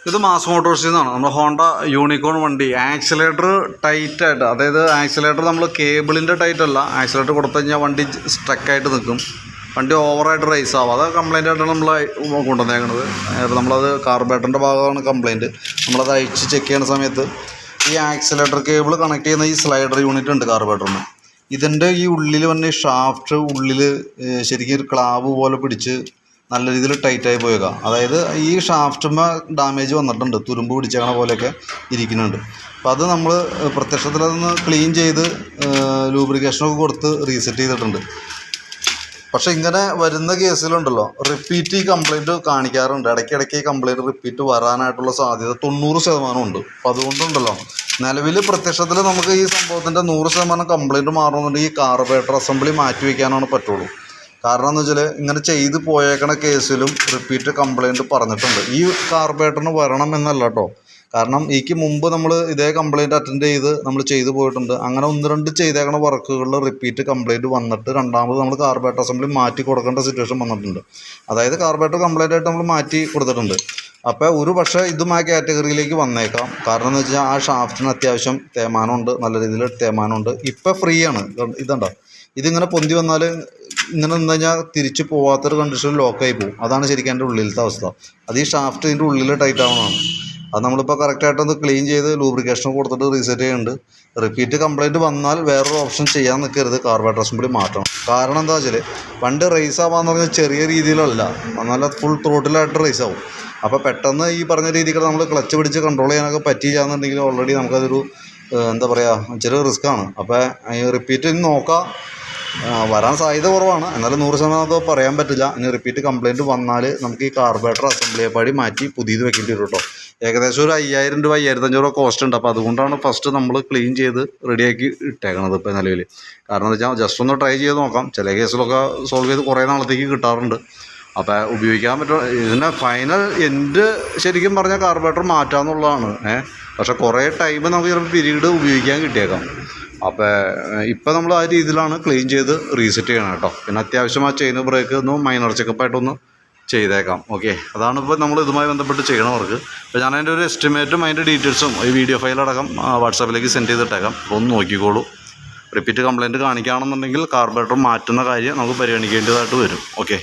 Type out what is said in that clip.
ഇത് മാസ് മോട്ടോഴ്സിൽ നിന്നാണ്. നമ്മുടെ ഹോണ്ട യൂണിക്കോൺ വണ്ടി ആക്സിലേറ്റർ ടൈറ്റായിട്ട്, അതായത് ആക്സിലേറ്റർ നമ്മൾ കേബിളിൻ്റെ ടൈറ്റ് അല്ല, ആക്സിലേറ്റർ കൊടുത്തു കഴിഞ്ഞാൽ വണ്ടി സ്ട്രക്കായിട്ട് നിൽക്കും, വണ്ടി ഓവറായിട്ട് റൈസ് ആവും. അത് കംപ്ലൈൻ്റ് ആയിട്ടാണ് നമ്മൾ കൊണ്ടുവന്നേക്കുന്നത്. നമ്മളത് കാർബറേറ്ററിൻ്റെ ഭാഗമാണ് കംപ്ലൈൻറ്റ്. നമ്മളത് അഴിച്ച് ചെക്ക് ചെയ്യുന്ന സമയത്ത് ഈ ആക്സിലേറ്റർ കേബിൾ കണക്ട് ചെയ്യുന്ന ഈ സ്ലൈഡർ യൂണിറ്റ് ഉണ്ട് കാർബറേറ്ററിന്, ഇതിൻ്റെ ഈ ഉള്ളിൽ വന്ന ഷാഫ്റ്റ് ഉള്ളിൽ ശരിക്കും ഒരു ക്ലാവ് പോലെ പിടിച്ച് നല്ല രീതിയിൽ ടൈറ്റായി പോയേക്കാം. അതായത് ഈ ഷാഫ്റ്റുമ്പോൾ ഡാമേജ് വന്നിട്ടുണ്ട്, തുരുമ്പ് പിടിച്ചേക്കണ പോലെയൊക്കെ ഇരിക്കുന്നുണ്ട്. അപ്പോൾ അത് നമ്മൾ പ്രത്യക്ഷത്തിൽ അതൊന്ന് ക്ലീൻ ചെയ്ത് ലൂബ്രിക്കേഷനൊക്കെ കൊടുത്ത് റീസെറ്റ് ചെയ്തിട്ടുണ്ട്. പക്ഷേ ഇങ്ങനെ വരുന്ന കേസിലുണ്ടല്ലോ റിപ്പീറ്റ് ഈ കംപ്ലയിൻറ്റ് കാണിക്കാറുണ്ട്. ഇടയ്ക്കിടയ്ക്ക് ഈ കംപ്ലയിൻറ്റ് റിപ്പീറ്റ് വരാനായിട്ടുള്ള സാധ്യത 90% ഉണ്ട്. അപ്പോൾ അതുകൊണ്ടുണ്ടല്ലോ നിലവിൽ പ്രത്യക്ഷത്തിൽ നമുക്ക് ഈ സംഭവത്തിൻ്റെ 100% കംപ്ലയിൻറ്റ് മാറണമെന്നുണ്ടെങ്കിൽ ഈ കാർബറേറ്റർ അസംബ്ലി മാറ്റി വയ്ക്കാനാണ് പറ്റുള്ളൂ. കാരണം എന്ന് വെച്ചാൽ ഇങ്ങനെ ചെയ്ത് പോയേക്കണ കേസിലും റിപ്പീറ്റ് കംപ്ലയിൻറ്റ് പറഞ്ഞിട്ടുണ്ട്. ഈ കാർബറേറ്ററിന് വരണം എന്നല്ല കേട്ടോ, കാരണം ഈക്ക് മുമ്പ് നമ്മൾ ഇതേ കംപ്ലയിൻറ്റ് അറ്റൻഡ് ചെയ്ത് നമ്മൾ ചെയ്തു പോയിട്ടുണ്ട്. അങ്ങനെ 1-2 ചെയ്തേക്കണ വർക്കുകളിൽ റിപ്പീറ്റ് കംപ്ലയിൻറ്റ് വന്നിട്ട് രണ്ടാമത് നമ്മൾ കാർബറേറ്റർ അസംബ്ലി മാറ്റി കൊടുക്കേണ്ട സിറ്റുവേഷൻ വന്നിട്ടുണ്ട്. അതായത് കാർബറേറ്റർ കംപ്ലയിൻ്റ് ആയിട്ട് നമ്മൾ മാറ്റി കൊടുത്തിട്ടുണ്ട്. അപ്പോൾ ഒരു പക്ഷേ ഇതും ആ കാറ്റഗറിയിലേക്ക് വന്നേക്കാം. കാരണം എന്ന് വെച്ചാൽ ആ ഷാഫ്റ്റിന് അത്യാവശ്യം തേയ്മാനമുണ്ട്, നല്ല രീതിയിൽ തേയ്മാനമുണ്ട്. ഇപ്പോൾ ഫ്രീ ആണ്, ഇതുണ്ടോ, ഇതിങ്ങനെ പൊന്തി വന്നാൽ ഇങ്ങനെ നിന്ന് കഴിഞ്ഞാൽ തിരിച്ച് പോകാത്തൊരു കണ്ടീഷനിൽ ലോക്കായി പോകും. അതാണ് ശരിക്കും എൻ്റെ ഉള്ളിലത്തെ അവസ്ഥ. അത് ഈ ഷാഫ്റ്റ് ഇതിൻ്റെ ഉള്ളിൽ ടൈറ്റ് ആവുന്നതാണ്. അത് നമ്മളിപ്പോൾ കറക്റ്റായിട്ടൊന്ന് ക്ലീൻ ചെയ്ത് ലൂബ്രിക്കേഷൻ കൊടുത്തിട്ട് റീസെറ്റ് ചെയ്യുന്നുണ്ട്. റിപ്പീറ്റ് കംപ്ലയിൻറ്റ് വന്നാൽ വേറൊരു ഓപ്ഷൻ ചെയ്യാൻ നിൽക്കരുത്, കാർബറേറ്റർ അസംബ്ലി മാറ്റണം. കാരണം എന്താ വെച്ചാൽ വണ്ടി റേസ് ആവാന്ന് പറഞ്ഞാൽ ചെറിയ രീതിയിലല്ല, നല്ല ഫുൾ ത്രോട്ടിലായിട്ട് റേസ് ആവും. അപ്പോൾ പെട്ടെന്ന് ഈ പറഞ്ഞ രീതിക്ക് നമ്മൾ ക്ലച്ച് പിടിച്ച് കൺട്രോൾ ചെയ്യാനൊക്കെ പറ്റിയില്ല എന്നുണ്ടെങ്കിൽ ഓൾറെഡി നമുക്കതൊരു എന്താ പറയുക ചെറിയ റിസ്ക്കാണ്. അപ്പോൾ റിപ്പീറ്റ് നോക്കാം, വരാൻ സാധ്യത കുറവാണ്, എന്നാലും 100% പറയാൻ പറ്റില്ല. ഇനി റിപ്പീറ്റ് കംപ്ലയിൻറ്റ് വന്നാൽ നമുക്ക് ഈ കാർബറേറ്റർ അസംബ്ലിയെ പാടി മാറ്റി പുതിയത് വെക്കേണ്ടി വരും കേട്ടോ. ഏകദേശം ഒരു 5000 രൂപ 5500 രൂപ കോസ്റ്റ് ഉണ്ട്. അപ്പോൾ അതുകൊണ്ടാണ് ഫസ്റ്റ് നമ്മൾ ക്ലീൻ ചെയ്ത് റെഡിയാക്കി ഇട്ടേക്കണത് ഇപ്പോൾ നിലവിൽ. കാരണം എന്താ വെച്ചാൽ ജസ്റ്റ് ഒന്ന് ട്രൈ ചെയ്ത് നോക്കാം, ചില കേസിലൊക്കെ സോൾവ് ചെയ്ത് കുറേ നാളത്തേക്ക് കിട്ടാറുണ്ട്. അപ്പോൾ ഉപയോഗിക്കാൻ പറ്റും. ഇതിൻ്റെ ഫൈനൽ എൻഡ് ശരിക്കും പറഞ്ഞാൽ കാർബറേറ്റർ മാറ്റാമെന്നുള്ളതാണ്. പക്ഷേ കുറേ ടൈം നമുക്ക് ചിലപ്പോൾ പീരീഡ് ഉപയോഗിക്കാൻ കിട്ടിയേക്കാം. അപ്പോൾ ഇപ്പോൾ നമ്മൾ ആ രീതിയിലാണ് ക്ലീൻ ചെയ്ത് റീസെറ്റ് ചെയ്യണം കേട്ടോ. പിന്നെ അത്യാവശ്യം ആ ചെയിൻ ബ്രേക്ക് ഒന്ന് മൈനർ ചെക്കപ്പായിട്ടൊന്ന് ചെയ്തേക്കാം. ഓക്കെ, അതാണ് ഇപ്പോൾ നമ്മൾ ഇതുമായി ബന്ധപ്പെട്ട് ചെയ്യണ വർക്ക്. അപ്പോൾ ഞാൻ അതിൻ്റെ ഒരു എസ്റ്റിമേറ്റും അതിൻ്റെ ഡീറ്റെയിൽസും ഈ വീഡിയോ ഫയലടക്കം വാട്സാപ്പിലേക്ക് സെൻഡ് ചെയ്തിട്ടേക്കാം. അപ്പോൾ ഒന്ന് നോക്കിക്കോളൂ. റിപ്പീറ്റ് കംപ്ലയിൻറ്റ് കാണിക്കുകയാണെന്നുണ്ടെങ്കിൽ കാർബറേറ്റർ മാറ്റുന്ന കാര്യം നമുക്ക് പരിഗണിക്കേണ്ടതായിട്ട് വരും. ഓക്കെ.